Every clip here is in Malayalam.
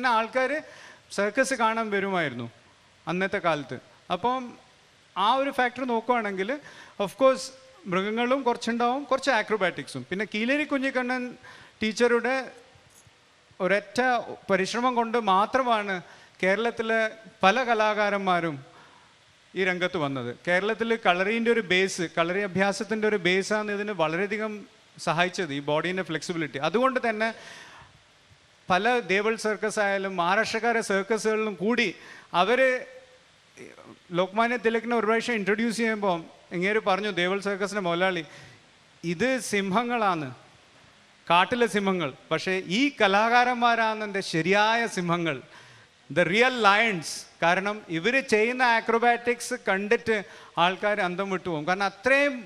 പിന്നെ ആൾക്കാർ സർക്കസ് കാണാൻ വരുമായിരുന്നു അന്നത്തെ കാലത്ത്. അപ്പം ആ ഒരു ഫാക്ടർ നോക്കുകയാണെങ്കിൽ ഓഫ് കോഴ്സ് മൃഗങ്ങളും കുറച്ചുണ്ടാവും, കുറച്ച് ആക്രോബാറ്റിക്സും. പിന്നെ കീലേരി കുഞ്ഞിക്കണ്ണൻ ടീച്ചറുടെ ഒരൊറ്റ പരിശ്രമം കൊണ്ട് മാത്രമാണ് കേരളത്തിലെ പല കലാകാരന്മാരും ഈ രംഗത്ത് വന്നത്. കേരളത്തിൽ കളറിൻ്റെ ഒരു ബേസ്, കളറി അഭ്യാസത്തിൻ്റെ ഒരു ബേസാണ് ഇതിന് വളരെയധികം സഹായിച്ചത്, ഈ ബോഡീൻ്റെ ഫ്ലെക്സിബിലിറ്റി. അതുകൊണ്ട് തന്നെ പല ദേവൾ സർക്കസ് ആയാലും മഹാരാഷ്ട്രക്കാരെ സർക്കസുകളിലും കൂടി അവർ ലോക്മാന്യ തിലകിനെ ഒരു പ്രാവശ്യം ഇൻട്രൊഡ്യൂസ് ചെയ്യുമ്പോൾ ഇങ്ങേര് പറഞ്ഞു, ദേവൾ സർക്കസിൻ്റെ മുതലാളി, ഇത് സിംഹങ്ങളാണ്, കാട്ടിലെ സിംഹങ്ങൾ, പക്ഷേ ഈ കലാകാരന്മാരാണ് എൻ്റെ ശരിയായ സിംഹങ്ങൾ, ദ റിയൽ ലയൺസ്. കാരണം ഇവർ ചെയ്യുന്ന ആക്രോബാറ്റിക്സ് കണ്ടിട്ട് ആൾക്കാർ അന്തം വിട്ടുപോകും. കാരണം അത്രയും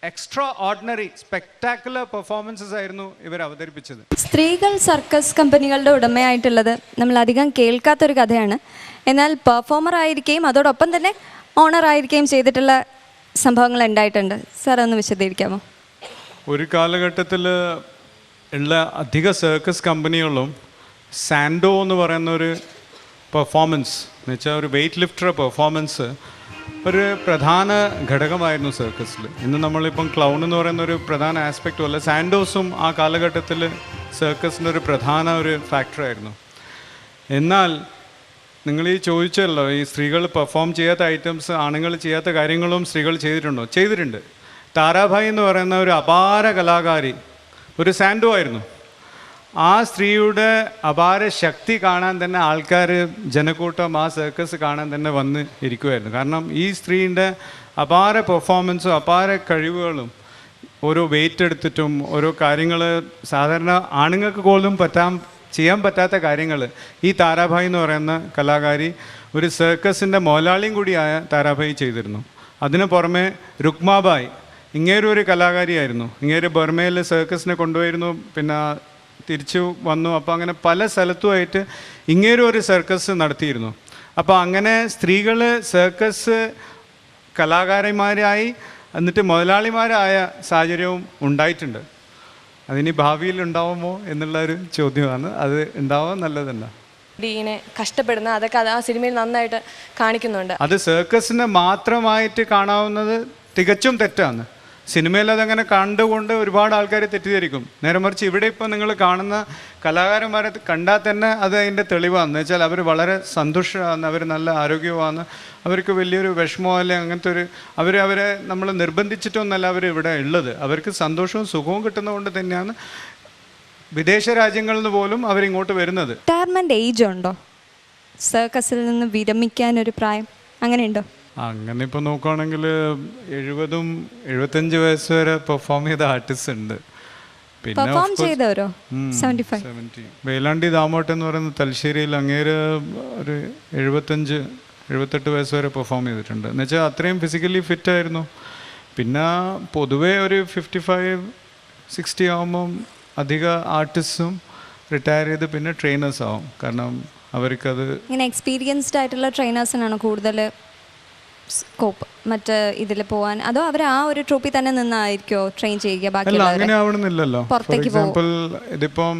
എക്സ്ട്രാ ഓർഡിനറി സ്പെക്ടാക്കുലർ പെർഫോമൻസസ് ആയിരുന്നു ഇവർ അവതരിപ്പിച്ചത്. സ്ത്രീകൾ സർക്കസ് കമ്പനികളുടെ ഉടമയായിട്ടുള്ളത് നമ്മൾ അധികം കേൾക്കാത്തൊരു കഥയാണ്. എന്നാൽ പെർഫോമർ ആയിരിക്കുകയും അതോടൊപ്പം തന്നെ ഓണർ ആയിരിക്കുകയും ചെയ്തിട്ടുള്ള സംഭവങ്ങൾ ഉണ്ടായിട്ടുണ്ട്. സാർ ഒന്ന് വിശദീകരിക്കാമോ? ഒരു കാലഘട്ടത്തിൽ ഉള്ള അധിക സർക്കസ് കമ്പനികളും സാൻഡോ എന്ന് പറയുന്ന ഒരു പെർഫോമൻസ് എന്ന് വെച്ചാൽ ഒരു വെയ്റ്റ് ലിഫ്റ്റർ പെർഫോമൻസ് ഒരു പ്രധാന ഘടകമായിരുന്നു സർക്കസിൽ. ഇന്ന് നമ്മളിപ്പം ക്ലൗൺ എന്ന് പറയുന്ന ഒരു പ്രധാന ആസ്പെക്റ്റും അല്ല, സാൻഡോസും ആ കാലഘട്ടത്തിൽ സർക്കസിൻ്റെ ഒരു പ്രധാന ഒരു ഫാക്ടറായിരുന്നു. എന്നാൽ നിങ്ങൾ ഈ ചോദിച്ചല്ലോ, ഈ സ്ത്രീകൾ പെർഫോം ചെയ്യാത്ത ഐറ്റംസ്, ആണുങ്ങൾ ചെയ്യാത്ത കാര്യങ്ങളും സ്ത്രീകൾ ചെയ്തിട്ടുണ്ടോ? ചെയ്തിട്ടുണ്ട്. താരാഭായി എന്ന് പറയുന്ന ഒരു അപാര കലാകാരി ഒരു സാൻഡോ ആയിരുന്നു. ആ സ്ത്രീയുടെ അപാര ശക്തി കാണാൻ തന്നെ ആൾക്കാർ, ജനക്കൂട്ടം ആ സർക്കസ് കാണാൻ തന്നെ വന്ന് ഇരിക്കുമായിരുന്നു. കാരണം ഈ സ്ത്രീൻ്റെ അപാര പെർഫോമൻസും അപാര കഴിവുകളും, ഓരോ വെയിറ്റ് എടുത്തിട്ടും ഓരോ കാര്യങ്ങൾ സാധാരണ ആണുങ്ങൾക്ക് പോലും ചെയ്യാൻ പറ്റാത്ത കാര്യങ്ങൾ ഈ താരാഭായി എന്ന് പറയുന്ന കലാകാരി, ഒരു സർക്കസിൻ്റെ മുതലാളിയും കൂടിയായ താരാഭായി ചെയ്തിരുന്നു. അതിന് പുറമെ രുക്മാബായി, ഇങ്ങേരും കലാകാരിയായിരുന്നു. ഇങ്ങേര് ബർമയിൽ സർക്കസിനെ കൊണ്ടുപോയിരുന്നു, പിന്നെ തിരിച്ചു വന്നു. അപ്പോൾ അങ്ങനെ പല സ്ഥലത്തുമായിട്ട് ഇങ്ങേരും ഒരു സർക്കസ് നടത്തിയിരുന്നു. അപ്പോൾ അങ്ങനെ സ്ത്രീകൾ സർക്കസ് കലാകാരന്മാരായി എന്നിട്ട് മുതലാളിമാരായ സാഹചര്യവും ഉണ്ടായിട്ടുണ്ട്. അതിനി ഭാവിയിൽ ഉണ്ടാവുമോ എന്നുള്ളൊരു ചോദ്യമാണ്. അത് ഉണ്ടാവാൻ നല്ലതല്ല. ഇങ്ങനെ കഷ്ടപ്പെടുന്ന അതൊക്കെ ആ സിനിമയിൽ നന്നായിട്ട് കാണിക്കുന്നുണ്ട്. അത് സർക്കസിനെ മാത്രമായിട്ട് കാണാവുന്നത് തികച്ചും തെറ്റാണ്. സിനിമയിൽ അതങ്ങനെ കണ്ടുകൊണ്ട് ഒരുപാട് ആൾക്കാർ തെറ്റിദ്ധരിക്കും. നേരെ മറിച്ച് ഇവിടെ ഇപ്പോൾ നിങ്ങൾ കാണുന്ന കലാകാരന്മാരെ കണ്ടാൽ തന്നെ അത് അതിൻ്റെ തെളിവാണെന്ന് വെച്ചാൽ അവർ വളരെ സന്തുഷ്ടമാണ്, അവർ നല്ല ആരോഗ്യമാണ്, അവർക്ക് വലിയൊരു വിഷമോ അല്ലെങ്കിൽ അങ്ങനത്തെ ഒരു അവരെ നമ്മൾ നിർബന്ധിച്ചിട്ടൊന്നല്ല അവർ ഇവിടെ ഉള്ളത്. അവർക്ക് സന്തോഷവും സുഖവും കിട്ടുന്നതുകൊണ്ട് തന്നെയാണ് വിദേശ രാജ്യങ്ങളിൽ നിന്ന് പോലും അവരിങ്ങോട്ട് വരുന്നത്. റിട്ടയർമെൻറ്റ് ഏജ് ഉണ്ടോ? സർക്കസിൽ നിന്ന് വിരമിക്കാനൊരു പ്രായം അങ്ങനെയുണ്ടോ? അങ്ങനെ ഇപ്പോൾ നോക്കുകയാണെങ്കിൽ 70-75 വയസ്സ് വരെ പെർഫോം ചെയ്ത ആർട്ടിസ്റ്റ് ഉണ്ട്. പിന്നെ വേലാണ്ടി ദാമോട്ട് എന്ന് പറയുന്ന തലശ്ശേരിയിൽ അങ്ങേര് ഒരു 75-78 വയസ്സ് വരെ പെർഫോം ചെയ്തിട്ടുണ്ട്. എന്നുവെച്ചാൽ അത്രയും ഫിസിക്കലി ഫിറ്റ് ആയിരുന്നു. പിന്നെ പൊതുവേ ഒരു 55-60 ആകുമ്പം അധിക ആർട്ടിസ്റ്റും റിട്ടയർ ചെയ്ത് പിന്നെ ട്രെയിനേഴ്സ് ആവും. കാരണം അവർക്കത് ഇങ്ങനെ എക്സ്പീരിയൻസ്ഡ് ആയിട്ടുള്ള ട്രെയിനേഴ്സിനാണ് കൂടുതൽ സ്കോപ്പ് മറ്റ് ഇതിൽ പോകാൻ, അതോ അവർ ആ ഒരു ട്രൂപ്പിൽ തന്നെ നിന്നായിരിക്കോ ട്രെയിൻ ചെയ്യുക? അല്ല, അങ്ങനെ ആവണമെന്നില്ലല്ലോ. ഫോർ എക്സാമ്പിൾ ഇതിപ്പം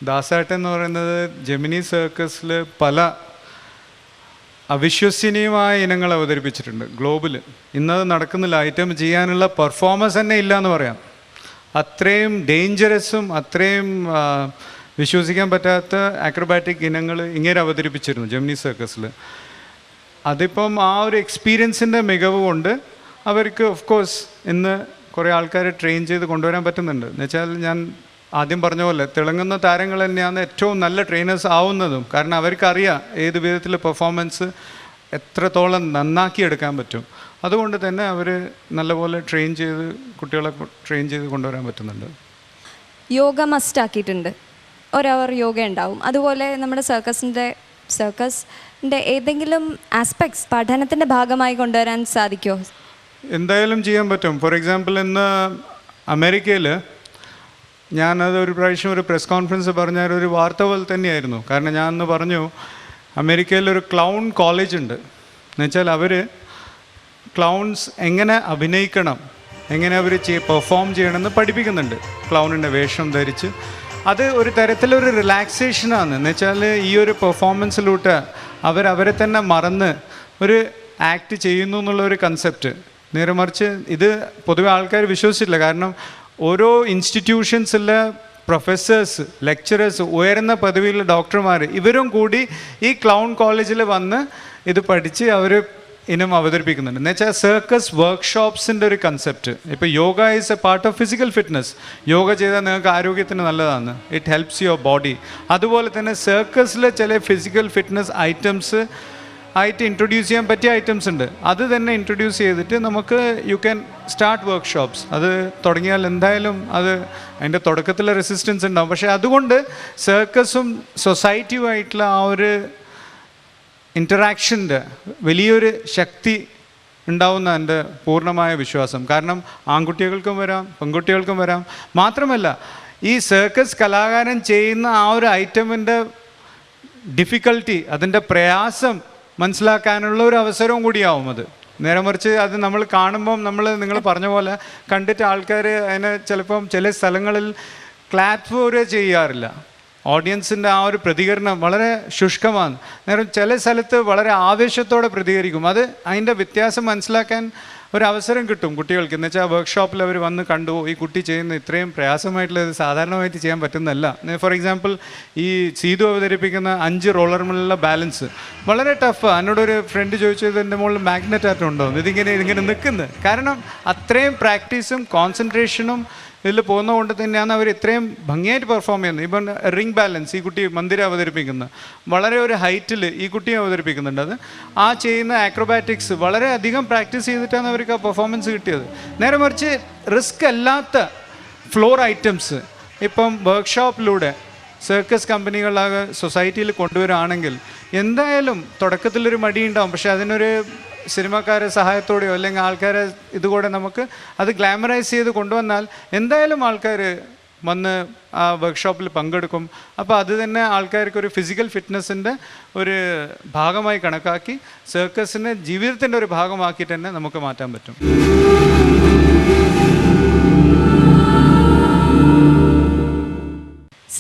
ദാസേട്ടൻ എന്ന് പറയുന്നത് ജെമിനി സർക്കസിൽ പല അവിശ്വസനീയമായ ഇനങ്ങൾ അവതരിപ്പിച്ചിട്ടുണ്ട് ഗ്ലോബിൽ. ഇന്നത് നടക്കുന്നില്ല, ഐറ്റം ചെയ്യാനുള്ള പെർഫോമൻസ് തന്നെ ഇല്ല എന്ന് പറയാം. അത്രയും ഡേഞ്ചറസും അത്രയും വിശ്വസിക്കാൻ പറ്റാത്ത ആക്രോബാറ്റിക് ഇനങ്ങൾ ഇങ്ങനെ അവതരിപ്പിച്ചിരുന്നു ജെമിനി സർക്കസിൽ. അതിപ്പം ആ ഒരു എക്സ്പീരിയൻസിൻ്റെ മികവ് കൊണ്ട് അവർക്ക് ഓഫ് കോഴ്സ് ഇന്ന് കുറേ ആൾക്കാരെ ട്രെയിൻ ചെയ്ത് കൊണ്ടുവരാൻ പറ്റുന്നുണ്ട്. എന്നുവെച്ചാൽ ഞാൻ ആദ്യം പറഞ്ഞ പോലെ തിളങ്ങുന്ന താരങ്ങൾ തന്നെയാണ് ഏറ്റവും നല്ല ട്രെയിനേഴ്സ് ആവുന്നതും. കാരണം അവർക്കറിയാം ഏത് വിധത്തിൽ പെർഫോമൻസ് എത്രത്തോളം നന്നാക്കിയെടുക്കാൻ പറ്റും. അതുകൊണ്ട് തന്നെ അവർ നല്ലപോലെ കുട്ടികളെ ട്രെയിൻ ചെയ്ത് കൊണ്ടുവരാൻ പറ്റുന്നുണ്ട്. യോഗ മസ്റ്റ് ആക്കിയിട്ടുണ്ട്, ഒരവർ യോഗ ഉണ്ടാവും. അതുപോലെ നമ്മുടെ സർക്കസിൻ്റെ ഏതെങ്കിലും ആസ്പെക്ട്സ് പഠനത്തിൻ്റെ ഭാഗമായി കൊണ്ടുവരാൻ സാധിക്കുമോ? എന്തായാലും ചെയ്യാൻ പറ്റും. ഫോർ എക്സാമ്പിൾ ഇന്ന് അമേരിക്കയിൽ ഞാനത് ഒരു പ്രാവശ്യം ഒരു പ്രസ് കോൺഫറൻസ് പറഞ്ഞ ഒരു വാർത്ത പോലെ തന്നെയായിരുന്നു. കാരണം ഞാൻ അന്ന് പറഞ്ഞു, അമേരിക്കയിലൊരു ക്ലൗൺ കോളേജ് ഉണ്ട്. എന്നുവെച്ചാൽ അവർ ക്ലൗൺസ് എങ്ങനെ അഭിനയിക്കണം, എങ്ങനെ അവർ പെർഫോം ചെയ്യണമെന്ന് പഠിപ്പിക്കുന്നുണ്ട്. ക്ലൗണിൻ്റെ വേഷം ധരിച്ച് അത് ഒരു തരത്തിലൊരു റിലാക്സേഷനാണ്. എന്ന് വെച്ചാൽ ഈ ഒരു പെർഫോമൻസിലൂടെ അവരെ തന്നെ മറന്ന് ഒരു ആക്ട് ചെയ്യുന്നു എന്നുള്ളൊരു കൺസെപ്റ്റ്. നേരെ മറിച്ച് ഇത് പൊതുവെ ആൾക്കാർ വിശ്വസിച്ചിട്ടില്ല. കാരണം ഓരോ ഇൻസ്റ്റിറ്റ്യൂഷൻസിലെ പ്രൊഫസേഴ്സ്, ലെക്ചറേഴ്സ്, ഉയർന്ന പദവിയിലുള്ള ഡോക്ടർമാർ ഇവരും കൂടി ഈ ക്ലൗൺ കോളേജിൽ വന്ന് ഇത് പഠിച്ച് അവർ ഇനം അവതരിപ്പിക്കുന്നുണ്ട്. എന്ന് വെച്ചാൽ സർക്കസ് വർക്ക്ഷോപ്സിൻ്റെ ഒരു കൺസെപ്റ്റ്. ഇപ്പോൾ yoga is A part of physical fitness. Yoga ചെയ്താൽ നിങ്ങൾക്ക് ആരോഗ്യത്തിന് നല്ലതാണ്. It helps your body. അതുപോലെ തന്നെ സർക്കസിലെ ചില ഫിസിക്കൽ ഫിറ്റ്നസ് ഐറ്റംസ് ആയിട്ട് ഇൻട്രൊഡ്യൂസ് ചെയ്യാൻ പറ്റിയ ഐറ്റംസ് ഉണ്ട്. അത് തന്നെ ഇൻട്രൊഡ്യൂസ് ചെയ്തിട്ട് നമുക്ക് യു ക്യാൻ സ്റ്റാർട്ട് വർക്ക്ഷോപ്സ്. അത് തുടങ്ങിയാൽ എന്തായാലും അതിൻ്റെ തുടക്കത്തിലെ റെസിസ്റ്റൻസ് ഉണ്ടാവും. പക്ഷേ അതുകൊണ്ട് സർക്കസും സൊസൈറ്റിയുമായിട്ടുള്ള ആ ഒരു ഇൻറ്ററാക്ഷൻ്റെ വലിയൊരു ശക്തി ഉണ്ടാവുന്ന എൻ്റെ പൂർണ്ണമായ വിശ്വാസം. കാരണം ആൺകുട്ടികൾക്കും വരാം, പെൺകുട്ടികൾക്കും വരാം. മാത്രമല്ല ഈ സർക്കസ് കലാകാരൻ ചെയ്യുന്ന ആ ഒരു ഐറ്റമിൻ്റെ ഡിഫിക്കൽട്ടി, അതിൻ്റെ പ്രയാസം മനസ്സിലാക്കാനുള്ള ഒരു അവസരവും കൂടിയാവും അത്. നേരെ മറിച്ച് അത് നമ്മൾ കാണുമ്പം നിങ്ങൾ പറഞ്ഞ പോലെ കണ്ടിട്ട് ആൾക്കാർ അതിനെ ചിലപ്പം ചില സ്ഥലങ്ങളിൽ ക്ലാപ്പ് പോലും ചെയ്യാറില്ല. ഓഡിയൻസിൻ്റെ ആ ഒരു പ്രതികരണം വളരെ ശുഷ്കമാണ്. നേരം ചില സ്ഥലത്ത് വളരെ ആവേശത്തോടെ പ്രതികരിക്കും. അതിൻ്റെ വ്യത്യാസം മനസ്സിലാക്കാൻ ഒരു അവസരം കിട്ടും കുട്ടികൾക്ക്. എന്ന് വെച്ചാൽ വർക്ക്ഷോപ്പിൽ അവർ വന്ന് കണ്ടു, ഈ കുട്ടി ചെയ്യുന്ന ഇത്രയും പ്രയാസമായിട്ടുള്ളത് സാധാരണമായിട്ട് ചെയ്യാൻ പറ്റുന്നതല്ല. ഫോർ എക്സാമ്പിൾ ഈ സീതു അവതരിപ്പിക്കുന്ന 5 റോളറിലുള്ള ബാലൻസ് വളരെ ടഫ്. എന്നോടൊരു ഫ്രണ്ട് ചോദിച്ചത് എൻ്റെ മുകളിൽ മാഗ്നറ്റ് ആറ്റം ഉണ്ടോ, ഇതിങ്ങനെ നിൽക്കുന്നത്. കാരണം അത്രയും പ്രാക്ടീസും കോൺസെൻട്രേഷനും ഇതിൽ പോകുന്നതുകൊണ്ട് തന്നെയാണ് അവർ ഇത്രയും ഭംഗിയായിട്ട് പെർഫോം ചെയ്യുന്നത്. ഇപ്പം റിംഗ് ബാലൻസ് ഈ കുട്ടി മന്ദിര അവതരിപ്പിക്കുന്നത് വളരെ ഒരു ഹൈറ്റിൽ ഈ കുട്ടിയെ അവതരിപ്പിക്കുന്നുണ്ട്. അത് ആ ചെയ്യുന്ന ആക്രോബാറ്റിക്സ് വളരെ അധികം പ്രാക്ടീസ് ചെയ്തിട്ടാണ് അവർക്ക് ആ പെർഫോമൻസ് കിട്ടിയത്. നേരെ മറിച്ച് റിസ്ക് അല്ലാത്ത ഫ്ലോർ ഐറ്റംസ് ഇപ്പം വർക്ക്ഷോപ്പിലൂടെ സർക്കസ് കമ്പനികളാകെ സൊസൈറ്റിയിൽ കൊണ്ടുവരികയാണെങ്കിൽ എന്തായാലും തുടക്കത്തിലൊരു മടിയുണ്ടാവും. പക്ഷേ അതിനൊരു സിനിമക്കാരെ സഹായത്തോടെയോ അല്ലെങ്കിൽ ആൾക്കാരെ ഇതുകൂടെ നമുക്ക് അത് ഗ്ലാമറൈസ് ചെയ്ത് കൊണ്ടുവന്നാൽ എന്തായാലും ആൾക്കാർ വന്ന് ആ വർക്ക്ഷോപ്പിൽ പങ്കെടുക്കും. അപ്പോൾ അത് തന്നെ ആൾക്കാർക്ക് ഒരു ഫിസിക്കൽ ഫിറ്റ്നസിൻ്റെ ഒരു ഭാഗമായി കണക്കാക്കി സർക്കസിനെ ജീവിതത്തിൻ്റെ ഒരു ഭാഗമാക്കി തന്നെ നമുക്ക് മാറ്റാൻ പറ്റും.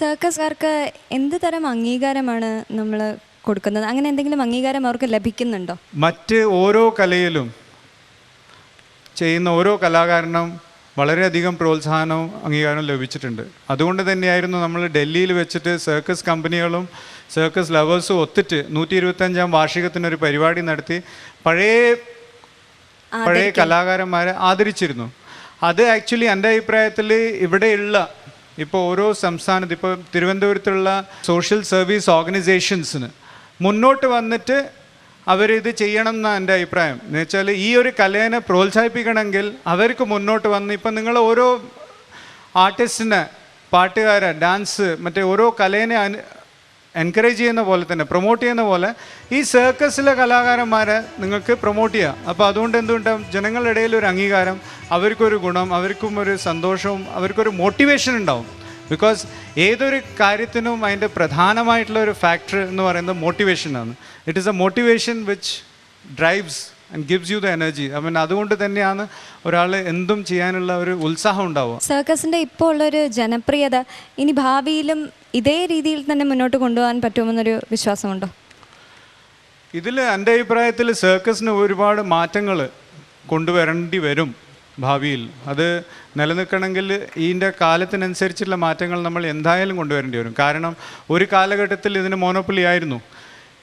സർക്കസുകാർക്ക് എന്ത് തരം അംഗീകാരമാണ് നമ്മൾ കൊടുക്കുന്നത്? അങ്ങനെ എന്തെങ്കിലും അംഗീകാരം അവർക്ക് ലഭിക്കുന്നുണ്ടോ? മറ്റ് ഓരോ കലയിലും ചെയ്യുന്ന ഓരോ കലാകാരനും വളരെയധികം പ്രോത്സാഹനവും അംഗീകാരവും ലഭിച്ചിട്ടുണ്ട്. അതുകൊണ്ട് തന്നെയായിരുന്നു നമ്മൾ ഡൽഹിയിൽ വെച്ചിട്ട് സർക്കസ് കമ്പനികളും സർക്കസ് ലവേഴ്സും ഒത്തിട്ട് 125ാം വാർഷികത്തിനൊരു പരിപാടി നടത്തി പഴയ കലാകാരന്മാരെ ആദരിച്ചിരുന്നു. അത് ആക്ച്വലി എൻ്റെ അഭിപ്രായത്തിൽ ഇവിടെയുള്ള ഇപ്പോൾ ഓരോ സംസ്ഥാനത്ത് ഇപ്പോൾ തിരുവനന്തപുരത്തുള്ള സോഷ്യൽ സർവീസ് ഓർഗനൈസേഷൻസിന് മുന്നോട്ട് വന്നിട്ട് അവരിത് ചെയ്യണം എന്നാണ് എൻ്റെ അഭിപ്രായം. എന്ന് വെച്ചാൽ ഈ ഒരു കലയെ പ്രോത്സാഹിപ്പിക്കണമെങ്കിൽ അവർക്ക് മുന്നോട്ട് വന്ന് ഇപ്പം നിങ്ങൾ ഓരോ ആർട്ടിസ്റ്റിനെ, പാട്ടുകാരെ, ഡാൻസ്, മറ്റേ ഓരോ കലയെ എൻകറേജ് ചെയ്യുന്ന പോലെ തന്നെ പ്രൊമോട്ട് ചെയ്യുന്ന പോലെ ഈ സർക്കസിലെ കലാകാരന്മാരെ നിങ്ങൾക്ക് പ്രൊമോട്ട് ചെയ്യാം. അപ്പോൾ അതുകൊണ്ട് എന്തുകൊണ്ടാവും ജനങ്ങളുടെ ഇടയിൽ ഒരു അംഗീകാരം, അവർക്കൊരു ഗുണം, അവർക്കും ഒരു സന്തോഷവും അവർക്കൊരു മോട്ടിവേഷൻ ഉണ്ടാവും. ബിക്കോസ് ഏതൊരു കാര്യത്തിനും അതിൻ്റെ പ്രധാനമായിട്ടുള്ള ഒരു ഫാക്ടർ എന്ന് പറയുന്നത് മോട്ടിവേഷനാണ്. It is a motivation which drives and gives you the energy. അതുകൊണ്ട് തന്നെയാണ് ഒരാൾ എന്തും ചെയ്യാനുള്ള ഒരു ഉത്സാഹം ഉണ്ടാവുക. സർക്കസിൻ്റെ ഇപ്പോൾ ഉള്ളൊരു ജനപ്രിയത ഇനി ഭാവിയിലും ഇതേ രീതിയിൽ തന്നെ മുന്നോട്ട് കൊണ്ടുപോകാൻ പറ്റുമെന്നൊരു വിശ്വാസമുണ്ടോ? ഇതിൽ എൻ്റെ അഭിപ്രായത്തിൽ സർക്കസിന് ഒരുപാട് മാറ്റങ്ങൾ കൊണ്ടുവരേണ്ടി വരും ഭാവിയിൽ. അത് നിലനിൽക്കണമെങ്കിൽ ഇതിൻ്റെ കാലത്തിനനുസരിച്ചുള്ള മാറ്റങ്ങൾ നമ്മൾ എന്തായാലും കൊണ്ടുവരേണ്ടി വരും. കാരണം ഒരു കാലഘട്ടത്തിൽ ഇതിന് മോണോപ്പൊളി ആയിരുന്നു.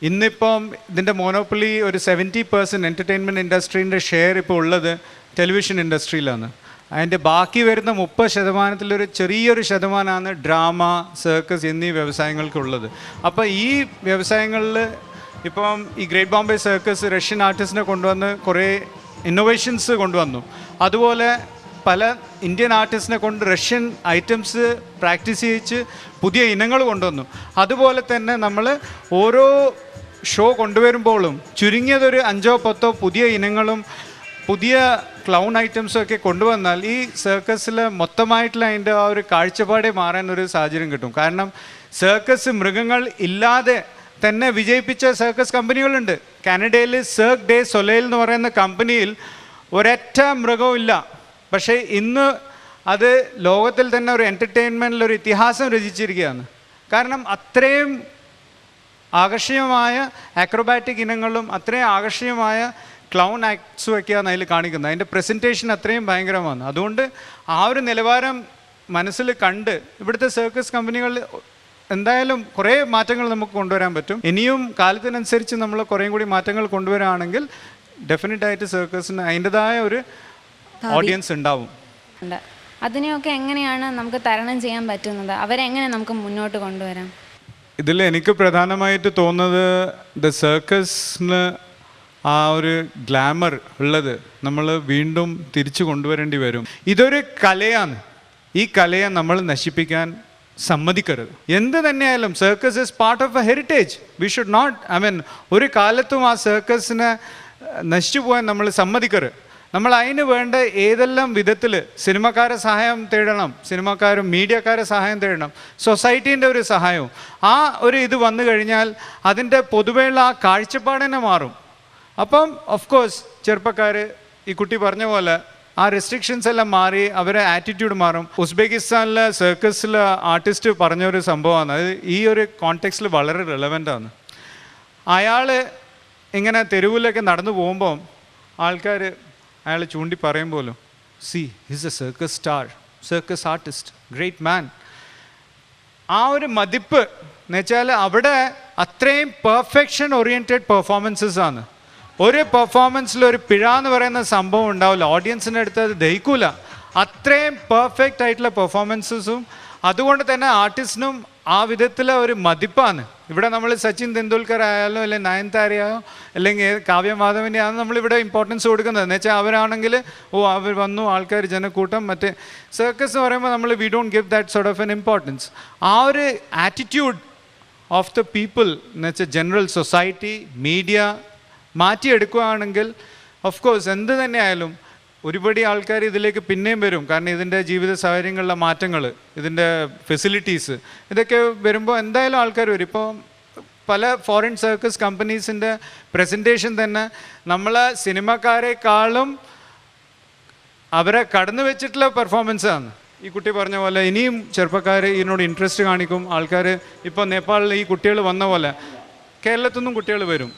ഇന്നിപ്പം ഇതിൻ്റെ മോണോപ്പൊളി ഒരു 70% എൻ്റർടൈൻമെൻറ്റ് ഇൻഡസ്ട്രീൻ്റെ ഷെയർ ഇപ്പോൾ ഉള്ളത് ടെലിവിഷൻ ഇൻഡസ്ട്രിയിലാണ്. അതിൻ്റെ ബാക്കി വരുന്ന 30%-ത്തിലൊരു ചെറിയൊരു ശതമാനമാണ് ഡ്രാമ, സർക്കസ് എന്നീ വ്യവസായങ്ങൾക്കുള്ളത്. അപ്പോൾ ഈ വ്യവസായങ്ങളിൽ ഇപ്പം ഈ ഗ്രേറ്റ് ബോംബെ സർക്കസ് റഷ്യൻ ആർട്ടിസ്റ്റിനെ കൊണ്ടുവന്ന് കുറേ ഇന്നോവേഷൻസ് കൊണ്ടുവന്നു. അതുപോലെ പല ഇന്ത്യൻ ആർട്ടിസ്റ്റിനെ കൊണ്ട് റഷ്യൻ ഐറ്റംസ് പ്രാക്ടീസ് ചെയ്യിച്ച് പുതിയ ഇനങ്ങൾ കൊണ്ടുവന്നു. അതുപോലെ തന്നെ നമ്മൾ ഓരോ ഷോ കൊണ്ടുവരുമ്പോഴും ചുരുങ്ങിയതൊരു 5-10 പുതിയ ഇനങ്ങളും പുതിയ ക്ലൗൺ ഐറ്റംസും ഒക്കെ കൊണ്ടുവന്നാൽ ഈ സർക്കസിൽ മൊത്തമായിട്ടുള്ള അതിൻ്റെ ആ ഒരു കാഴ്ചപ്പാടെ മാറാൻ ഒരു സാഹചര്യം കിട്ടും. കാരണം സർക്കസ് മൃഗങ്ങൾ ഇല്ലാതെ തന്നെ വിജയിപ്പിച്ച സർക്കസ് കമ്പനികളുണ്ട്. കാനഡയിൽ സർക് ഡേ സൊലൈൽ എന്ന് പറയുന്ന കമ്പനിയിൽ ഒരൊറ്റ മൃഗവും ഇല്ല. പക്ഷേ ഇന്ന് അത് ലോകത്തിൽ തന്നെ ഒരു എൻ്റർടൈൻമെൻറ്റിൽ ഒരു ഇതിഹാസം രചിച്ചിരിക്കുകയാണ്. കാരണം അത്രയും ആകർഷണീയമായ ആക്രോബാറ്റിക് ഇനങ്ങളും അത്രയും ആകർഷണീയമായ ക്ലൗൺ ആക്ട്സും ഒക്കെയാണ് അതിൽ കാണിക്കുന്നത്. അതിൻ്റെ പ്രസൻറ്റേഷൻ അത്രയും ഭയങ്കരമാണ്. അതുകൊണ്ട് ആ ഒരു നിലവാരം മനസ്സിൽ കണ്ട് ഇവിടുത്തെ സർക്കസ് കമ്പനികൾ എന്തായാലും കുറേ മാറ്റങ്ങൾ നമുക്ക് കൊണ്ടുവരാൻ പറ്റും. ഇനിയും കാലത്തിനനുസരിച്ച് നമ്മൾ കുറേയും കൂടി മാറ്റങ്ങൾ കൊണ്ടുവരാണെങ്കിൽ ഡെഫിനറ്റായിട്ട് സർക്കസിന് അതിൻ്റെതായ ഒരു ഓഡിയൻസ് ഉണ്ടാവും. അതിനെയൊക്കെ എങ്ങനെയാണ് നമുക്ക് തരണം ചെയ്യാൻ പറ്റുന്നത്? അവരെങ്ങനെ നമുക്ക് മുന്നോട്ട് കൊണ്ടുവരാം? ഇതിൽ എനിക്ക് പ്രധാനമായിട്ട് തോന്നുന്നത് സർക്കസിന് ആ ഒരു ഗ്ലാമർ ഉള്ളത് നമ്മൾ വീണ്ടും തിരിച്ചു കൊണ്ടുവരേണ്ടി വരും. ഇതൊരു കലയാണ്. ഈ കലയെ നമ്മൾ നശിപ്പിക്കാൻ സമ്മതിക്കരുത്. എന്ത് തന്നെയായാലും circus is part of a heritage. We should not ഒരു കാലത്തും ആ സർക്കസിനെ നശിച്ചു പോകാൻ നമ്മൾ സമ്മതിക്കരുത്. നമ്മൾ അതിന് വേണ്ട ഏതെല്ലാം വിധത്തിൽ സിനിമക്കാരെ സഹായം തേടണം, സിനിമക്കാരും മീഡിയക്കാരെ സഹായം തേടണം, സൊസൈറ്റീൻ്റെ ഒരു സഹായവും. ആ ഒരു ഇത് വന്നു കഴിഞ്ഞാൽ അതിൻ്റെ പൊതുവെയുള്ള ആ കാഴ്ചപ്പാടിനെ മാറും. അപ്പം ഓഫ് കോഴ്സ് ചെറുപ്പക്കാർ ഈ കുട്ടി പറഞ്ഞ പോലെ ആ റെസ്ട്രിക്ഷൻസ് എല്ലാം മാറി അവരെ ആറ്റിറ്റ്യൂഡ് മാറും. ഉസ്ബെക്കിസ്ഥാനിലെ സർക്കസിലെ ആർട്ടിസ്റ്റ് പറഞ്ഞൊരു സംഭവമാണ്, അത് ഈ ഒരു കോണ്ടെക്സ്റ്റിൽ വളരെ റെലവൻ്റ് ആണ്. അയാൾ ഇങ്ങനെ തെരുവിലൊക്കെ നടന്നു പോകുമ്പം ആൾക്കാർ അയാൾ ചൂണ്ടി പറയുമ്പോലും see he's a circus star, circus artist, great man. ആ ഒരു മതിപ്പ് എന്ന് വെച്ചാൽ അവിടെ അത്രയും പെർഫെക്ഷൻ ഓറിയൻറ്റഡ് പെർഫോമൻസസ് ആണ്. ഒരു പെർഫോമൻസിൽ ഒരു പിഴ എന്ന് പറയുന്ന സംഭവം ഉണ്ടാവില്ല. ഓഡിയൻസിൻ്റെ അടുത്ത് അത് ദഹിക്കൂല. അത്രയും പെർഫെക്റ്റ് ആയിട്ടുള്ള പെർഫോമൻസസും അതുകൊണ്ട് തന്നെ ആർട്ടിസ്റ്റിനും ആ വിധത്തിലെ ഒരു മതിപ്പാണ്. ഇവിടെ നമ്മൾ സച്ചിൻ തെണ്ടുൽക്കർ ആയാലും അല്ലെങ്കിൽ നയൻതാരയോ അല്ലെങ്കിൽ കാവ്യ മാധവനെയാണ് നമ്മളിവിടെ ഇമ്പോർട്ടൻസ് കൊടുക്കുന്നത്. എന്ന് വെച്ചാൽ അവരാണെങ്കിൽ അവർ വന്നു, ആൾക്കാർ ജനക്കൂട്ടം. മറ്റേ സർക്കസ് എന്ന് പറയുമ്പോൾ നമ്മൾ we don't give that sort of an importance. ആ ഒരു ആറ്റിറ്റ്യൂഡ് ഓഫ് ദ പീപ്പിൾ എന്ന് വെച്ചാൽ ജനറൽ സൊസൈറ്റി, മീഡിയ മാറ്റിയെടുക്കുകയാണെങ്കിൽ ഓഫ് കോഴ്സ് എന്ത് തന്നെയായാലും ഒരുപടി ആൾക്കാർ ഇതിലേക്ക് പിന്നെയും വരും. കാരണം ഇതിൻ്റെ ജീവിത സാഹചര്യങ്ങളിലെ മാറ്റങ്ങൾ, ഇതിൻ്റെ ഫെസിലിറ്റീസ്, ഇതൊക്കെ വരുമ്പോൾ എന്തായാലും ആൾക്കാർ വരും. ഇപ്പോൾ പല ഫോറിൻ സർക്കസ് കമ്പനീസിൻ്റെ പ്രസൻറ്റേഷൻ തന്നെ നമ്മളെ സിനിമക്കാരെക്കാളും അവരെ കടന്നു വെച്ചിട്ടുള്ള പെർഫോമൻസാണ്. ഈ കുട്ടി പറഞ്ഞ പോലെ ഇനിയും ചെറുപ്പക്കാർ ഇതിനോട് ഇൻട്രസ്റ്റ് കാണിക്കും. ആൾക്കാർ ഇപ്പോൾ നേപ്പാളിൽ ഈ കുട്ടികൾ വന്ന പോലെ കേരളത്തിൽ നിന്നും കുട്ടികൾ വരും.